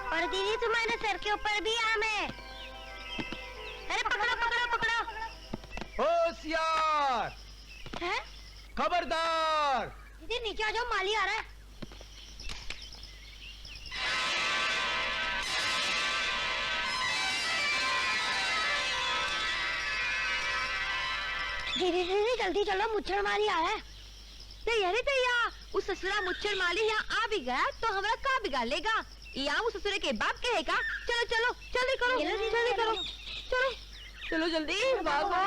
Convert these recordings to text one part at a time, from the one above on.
और दीदी तुम्हारे सर के ऊपर भी आम है। अरे पकड़ो पकड़ो पकड़ो। होशियार, हैं? खबरदार। दीदी नीचे आ जाओ, माली आ रहा है। दीदी दीदी जल्दी चलो, मुच्छर माली आ रहा है। अरे भैया, उस ससुरा मुच्छर माली यहाँ आ भी गया तो हमारा का बिगाड़ लेगा। यहाँ उस ससुरे के बाप कहेगा। चलो चलो जल्दी करो, जल्दी करो, चलो चलो जल्दी भागो।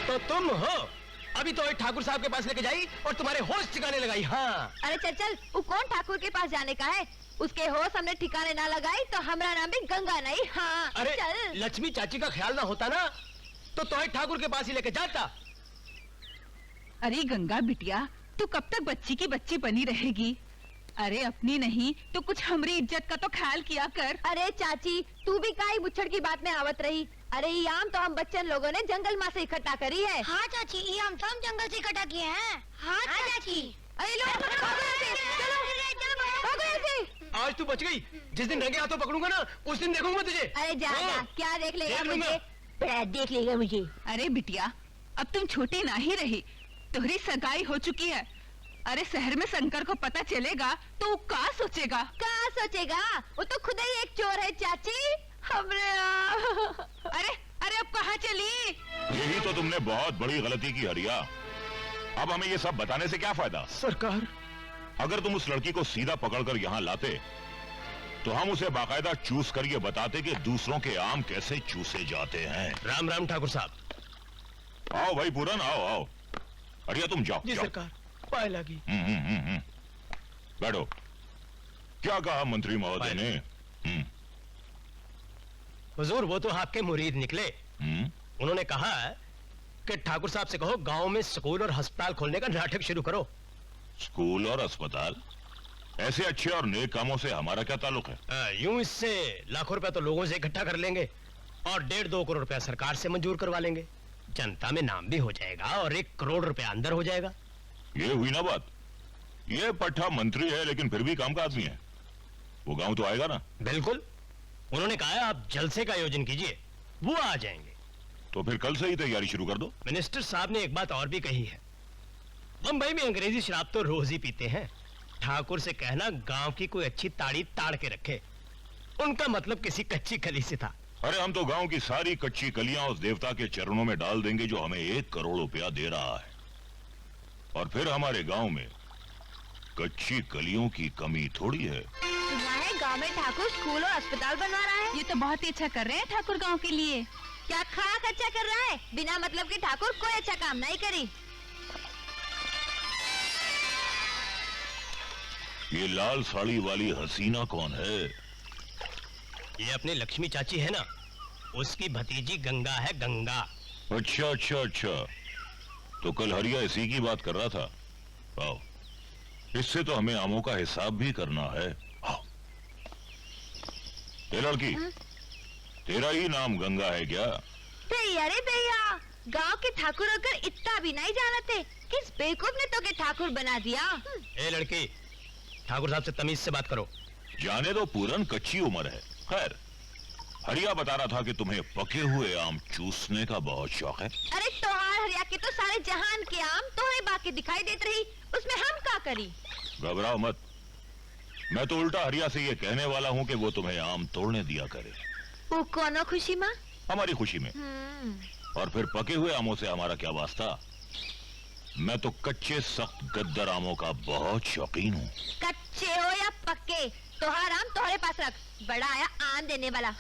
तो तुम हो? अभी तो ठाकुर साहब के पास लेके जाई और तुम्हारे होश ठिकाने लगाई। हाँ अरे चल चल, वो कौन ठाकुर के पास जाने का है? उसके होश हमने ठिकाने ना लगाई तो हमारा नाम भी गंगा नहीं। हाँ अरे चल। लक्ष्मी चाची का ख्याल ना होता ना तो ठाकुर के पास ही लेके जाता। अरे गंगा बिटिया, तू कब तक बच्ची की बच्ची बनी रहेगी? अरे अपनी नहीं तो कुछ हमारी इज्जत का तो ख्याल किया कर। अरे चाची, तू भी काई मुच्छड़ की बात में आवत रही। अरे ये आम तो हम बच्चन लोगों ने जंगल माँ से इकट्ठा करी है। हाँ चाची, ये आम तो हम जंगल से इकट्ठा किए हैं। हाँ चाची। अरे लो भागो ऐसे, चलो भागो ऐसे। आज तू बच गई। जिस दिन रंगे हाथों पकड़ूंगा ना उस दिन देखूंगा तुझे। अरे जा जा, क्या देख लेगा देख लूंगा। मुझे? बड़ा देख लेगा मुझे। अरे बिटिया, अब तुम छोटी ना ही रही, तुम्हारी सगाई हो चुकी है। अरे शहर में शंकर को पता चलेगा तो वो क्या सोचेगा? क्या सोचेगा? वो तो खुद ही एक चोर है चाची। हमने अरे अरे अब कहाँ चली? यही तो तुमने बहुत बड़ी गलती की हरिया। अब हमें ये सब बताने से क्या फायदा? सरकार, अगर तुम उस लड़की को सीधा पकड़कर यहाँ लाते तो हम उसे बाकायदा चूस कर ये बताते कि दूसरों के आम कैसे चूसे जाते हैं। राम राम ठाकुर साहब। आओ भाई पूरन, आओ आओ। हरिया तुम जाओ। जी जाओ। सरकार, पाए लगी। बैठो। क्या कहा मंत्री महोदय ने? हुजूर, वो तो आपके मुरीद निकले। उन्होंने कहा कि ठाकुर साहब से कहो गांव में स्कूल और अस्पताल खोलने का नाटक शुरू करो। स्कूल और अस्पताल? ऐसे अच्छे और नेक कामों से हमारा क्या ताल्लुक है? यूं इससे लाखों रुपया तो लोगों से इकट्ठा कर लेंगे और 1.5-2 करोड़ रुपया सरकार से मंजूर करवा लेंगे। जनता में नाम भी हो जाएगा और 1 करोड़ रुपया अंदर हो जाएगा। ये हुई ना बात। ये पट्टा मंत्री है लेकिन फिर भी काम का आदमी है। वो गांव तो आएगा ना? बिल्कुल। उन्होंने कहा है आप जलसे का आयोजन कीजिए, वो आ जाएंगे। तो फिर कल से ही तैयारी शुरू कर दो। मिनिस्टर साहब ने एक बात और भी कही है। बंबई में अंग्रेजी शराब तो रोज ही पीते हैं। ठाकुर से कहना गांव की कोई अच्छी ताड़ी ताड़ के रखे। उनका मतलब किसी कच्ची कली से था। अरे हम तो गांव की सारी कच्ची कलियां उस देवता के चरणों में डाल देंगे जो हमें 1 करोड़ रुपया दे रहा है। और फिर हमारे गांव में कच्ची कलियों की कमी थोड़ी है। तुम्हारे गांव में ठाकुर स्कूल और अस्पताल बनवा रहा है। ये तो बहुत ही अच्छा कर रहे हैं ठाकुर गांव के लिए। क्या खाक अच्छा कर रहा है? बिना मतलब के ठाकुर कोई अच्छा काम नहीं करी। ये लाल साड़ी वाली हसीना कौन है? ये अपनी लक्ष्मी चाची है ना, उसकी भतीजी गंगा है, गंगा। अच्छा अच्छा अच्छा, तो कल हरिया इसी की बात कर रहा था। आओ, इससे तो हमें आमों का हिसाब भी करना है। आओ। ये लड़की, तेरा ही नाम गंगा है क्या? अरे भैया, गांव के ठाकुर अगर इतना भी नहीं जानते, किस बेवकूफ ने तो के ठाकुर बना दिया। ए लड़की, ठाकुर साहब से तमीज से बात करो। जाने दो, पूरन कच्ची उम्र है। खैर, हरिया बता रहा था कि तुम्हें पके हुए आम चूसने का बहुत शौक है। अरे तोहार हरिया के तो सारे जहान के आम तोहरे बाकी दिखाई देते रही, उसमें हम क्या करी? घबराओ मत, मैं तो उल्टा हरिया से ये कहने वाला हूँ कि वो तुम्हें आम तोड़ने दिया करे। वो कौनो खुशी माँ? हमारी खुशी में। और फिर पके हुए आमों से हमारा क्या वास्ता? मैं तो कच्चे सख्त गद्दर आमों का बहुत शौकीन हूँ। कच्चे हो या पक्के, तोहार आम तोहरे पास रख। बड़ा आया आम देने वाला।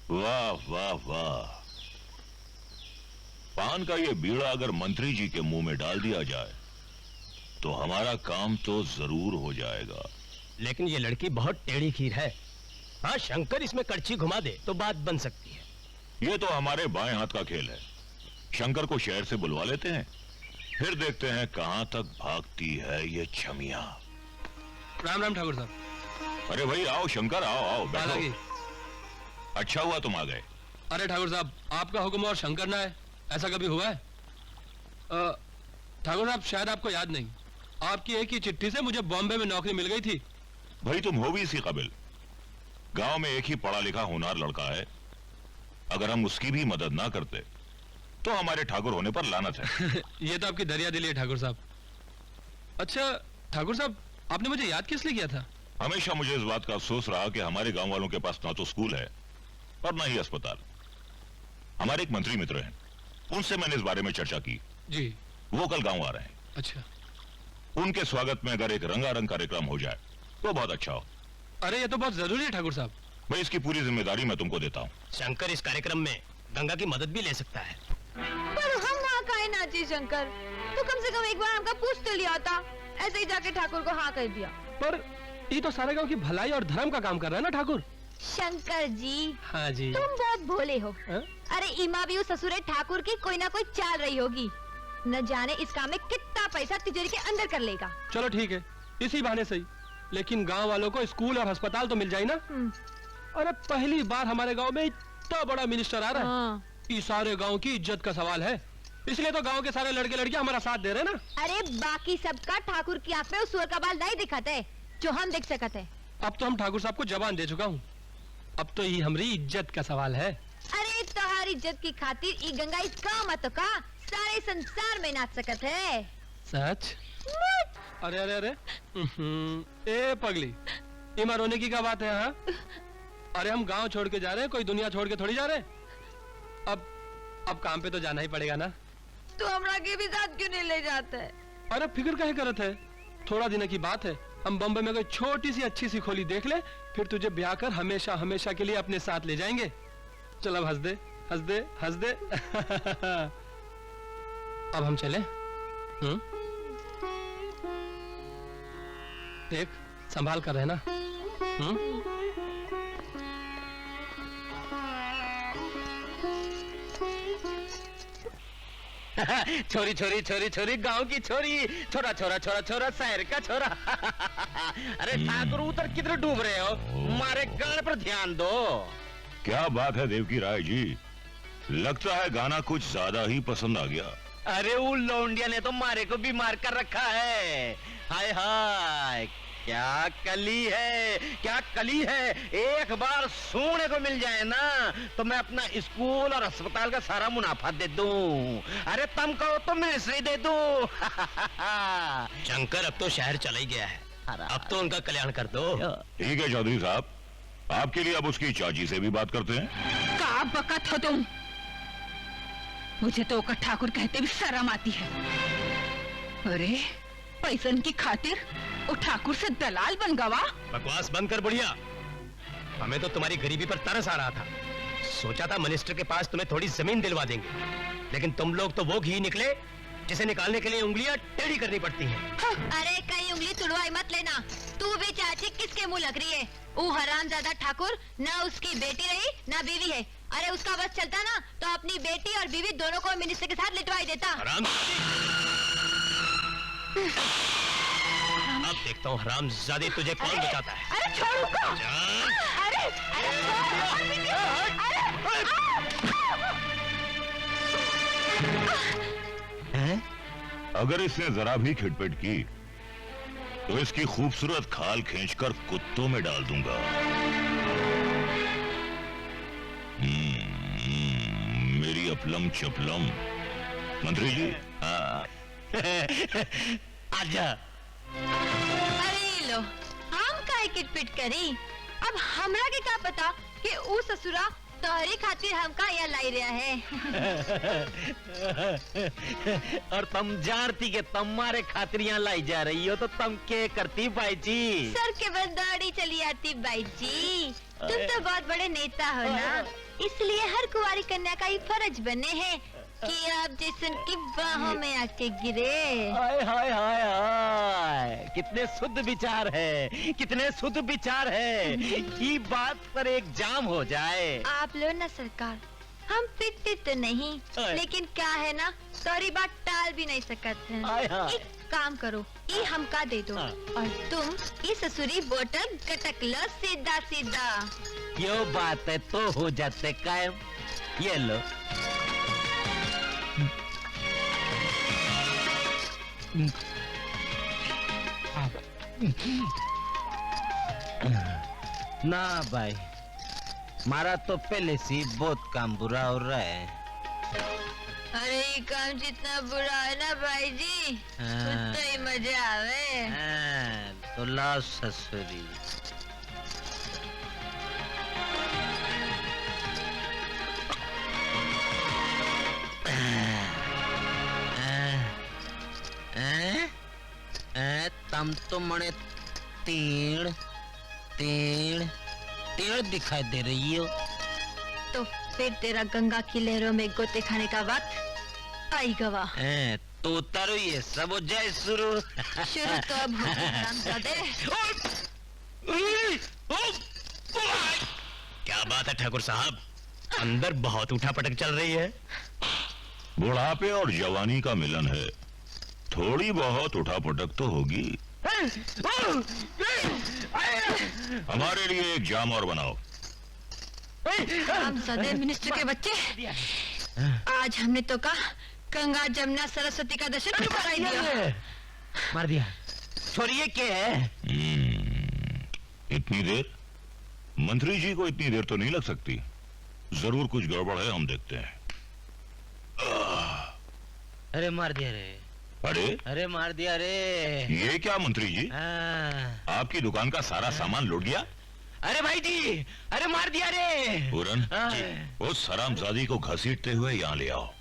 वाह वाह वाह, पान का ये बीड़ा अगर मंत्री जी के मुंह में डाल दिया जाए तो हमारा काम तो जरूर हो जाएगा। लेकिन ये लड़की बहुत टेढ़ी खीर है। हाँ, शंकर इसमें कड़छी घुमा दे तो बात बन सकती है। ये तो हमारे बाएं हाथ का खेल है। शंकर को शहर से बुलवा लेते हैं, फिर देखते हैं कहां तक भागती है ये छमिया। राम राम ठाकुर साहब। अरे भाई आओ शंकर, आओ आओ बैठो। हालांकि अच्छा हुआ तुम आ गए। अरे ठाकुर साहब, आपका हुक्म और शंकर ना है, ऐसा कभी हुआ है? ठाकुर साहब शायद आपको याद नहीं, आपकी एक ही चिट्ठी से मुझे बॉम्बे में नौकरी मिल गई थी। भाई तुम हो भी इसी काबिल। गांव में एक ही पढ़ा लिखा होनहार लड़का है, अगर हम उसकी भी मदद ना करते तो हमारे ठाकुर होने पर लानत है। ये तो आपकी दरिया दिली है ठाकुर साहब। अच्छा ठाकुर साहब, आपने मुझे याद किस लिए किया था? हमेशा मुझे इस बात का अफसोस रहा कि हमारे गांव वालों के पास ना तो स्कूल है और ना ही अस्पताल। हमारे एक मंत्री मित्र हैं, उनसे मैंने इस बारे में चर्चा की। जी। वो कल गांव आ रहे हैं। अच्छा। उनके स्वागत में अगर एक रंगारंग कार्यक्रम हो जाए तो बहुत अच्छा हो। अरे ये तो बहुत जरूरी है ठाकुर साहब। मैं इसकी पूरी जिम्मेदारी मैं तुमको देता हूँ। शंकर इस कार्यक्रम में गंगा की मदद भी ले सकता है। पर हम वहाँ काहे नाचे शंकर? तो कम से कम एक बार हमका पूछ तो लिया था। ऐसे ही जाके ठाकुर को हाँ कह दिया। पर ये तो सारे गांव की भलाई और धर्म का काम कर रहा है ना ठाकुर। शंकर जी, हाँ जी। तुम बहुत भोले हो। हाँ? अरे इमा भी उस ससुरे ठाकुर की कोई ना कोई चाल रही होगी। न जाने इस काम में कितना पैसा तिजोरी के अंदर कर लेगा। चलो ठीक है, इसी बहाने सही, लेकिन गांव वालों को स्कूल और अस्पताल तो मिल जाए ना। अरे पहली बार हमारे गांव में इतना बड़ा मिनिस्टर आ रहा है। हाँ। ये सारे गांव की इज्जत का सवाल है, इसलिए तो गांव के सारे लड़के लड़कियां हमारा साथ दे रहे हैं ना। अरे बाकी सबका ठाकुर की आंख में उस सुअर का बाल नहीं दिखाते जो हम देख सकते हैं। अब तो हम ठाकुर साहब को जबान दे चुका हूँ, अब तो ये हमारी इज्जत का सवाल है। अरे तुम्हारी इज्जत की खातिर ई गंगा इस काम तो का सारे संसार में नाच सकत है। सच? अरे अरे अरे ए पगली, इमा रोने की क्या बात है? हाँ, अरे हम गांव छोड़ के जा रहे हैं, कोई दुनिया छोड़ के थोड़ी जा रहे हैं। अब काम पे तो जाना ही पड़ेगा ना। तो हमरा के भी साथ क्यों नहीं ले जाते? अरे फिक्र काहे करत है, थोड़ा दिन की बात है। हम बम्बई में कोई छोटी सी अच्छी सी खोली देख ले, फिर तुझे ब्याह कर हमेशा हमेशा के लिए अपने साथ ले जाएंगे। चल अब हंस दे हंस दे हंस दे। अब हम चले। देख संभाल कर रहना। छोरी छोरी छोरी छोरी गांव की छोरी, छोरा छोरा छोरा छोरा शहर का छोरा। अरे ठाकुर उधर किधर डूब रहे हो? मारे गाने पर ध्यान दो। क्या बात है देवकी राय जी, लगता है गाना कुछ ज्यादा ही पसंद आ गया। अरे वो लौंडिया ने तो मारे को बीमार कर रखा है। हाय हाय, क्या कली है, क्या कली है। एक बार सोने को मिल जाए ना तो मैं अपना स्कूल और अस्पताल का सारा मुनाफा दे दूं। अरे तुम कहो तो मिनिस्ट्री दे दूं। शंकर अब तो शहर चला ही गया है, अब तो उनका कल्याण कर दो। ठीक है चौधरी साहब, आपके लिए अब उसकी चाची से भी बात करते हैं। का बकत हो तुम? मुझे तो ओकर ठाकुर कहते भी शर्म आती है। अरे पैसन की खातिर वो ठाकुर से दलाल बन गवा। बकवास बंद कर बुढ़िया, हमें तो तुम्हारी गरीबी पर तरस आ रहा था। सोचा था मिनिस्टर के पास तुम्हें थोड़ी जमीन दिलवा देंगे, लेकिन तुम लोग तो वो घी निकले जिसे निकालने के लिए उंगलियां टेढ़ी करनी पड़ती हैं। अरे कहीं उंगली तुड़वाई मत लेना। तू भी चाची किसके मुंह लग रही है? वो हरामजादा ठाकुर ना उसकी बेटी रही ना बीवी है। अरे उसका बस चलता ना तो अपनी बेटी और बीवी दोनों को मिनिस्टर के साथ लिटवाई देता। अब देखता हूँ हरामजादी तुझे कौन बचाता है। अरे छोड़ उसको। अरे अगर इसने जरा भी खिटपिट की तो इसकी खूबसूरत खाल खींचकर कुत्तों में डाल दूंगा। मेरी अपलम चपलम। मंत्री जी आजा। अरे लो, हम काहे किटपिट करी? अब हमरा के क्या पता कि ऊ ससुरा तोहरी खातिर हमका यहाँ लाई रहा है। और तुम जानती के तुम्हारे खातिर यहाँ लाई जा रही हो तो तुम क्या करती भाई जी? सर के बस दाढ़ी चली आती भाई जी। तुम तो बहुत बड़े नेता हो ना, इसलिए हर कुंवारी कन्या का ही फर्ज बने हैं कि आप जैसन की बाहों में आके गिरे। हाय हाय हाय हाय, कितने शुद्ध विचार है, कितने शुद्ध विचार है। ये बात पर एक जाम हो जाए। आप लो ना सरकार, हम पिटते तो नहीं, लेकिन क्या है ना सॉरी बात टाल भी नहीं सकते हैं। एक काम करो, ये हमका दे दो और तुम ये ससुरी बोतल कटक लो सीधा सीधा। यो बात है तो हो जाते कायम। ये लो। ना भाई, मारा तो पहले से ही बहुत काम बुरा हो रहा है। अरे ये काम जितना बुरा है ना भाई जी, उतना ही मजा आवे। हाँ, तो लाओ ससुरी। तम तो मने तीन तीन तीन दिखाई दे रही हो। तो फिर तेरा गंगा की लहरों में गोते खाने का वक्त आई गवा। तो उतारो, ये सब हो जाए शुरू। शुरू तो अब हो गया हरामजादे। क्या बात है ठाकुर साहब, अंदर बहुत उठा पटक चल रही है। बुढ़ापे और जवानी का मिलन है, थोड़ी बहुत उठापटक तो होगी। हमारे लिए एक जाम और बनाओ। हरामजादे मिनिस्टर के बच्चे, आज हमने तो कहा गंगा जमुना सरस्वती का दर्शन क्यों कराई दिया। मार दिया। छोड़िए क्या है? इतनी देर? मंत्री जी को इतनी देर तो नहीं लग सकती। जरूर कुछ गड़बड़ है, हम देखते हैं। अरे मार दिया रे। अरे मार दिया रे। ये क्या मंत्री जी, आपकी दुकान का सारा सामान लुट गया? अरे भाई जी, अरे मार दिया रे। पूरन, उस हरामजादी को घसीटते हुए यहाँ ले आओ।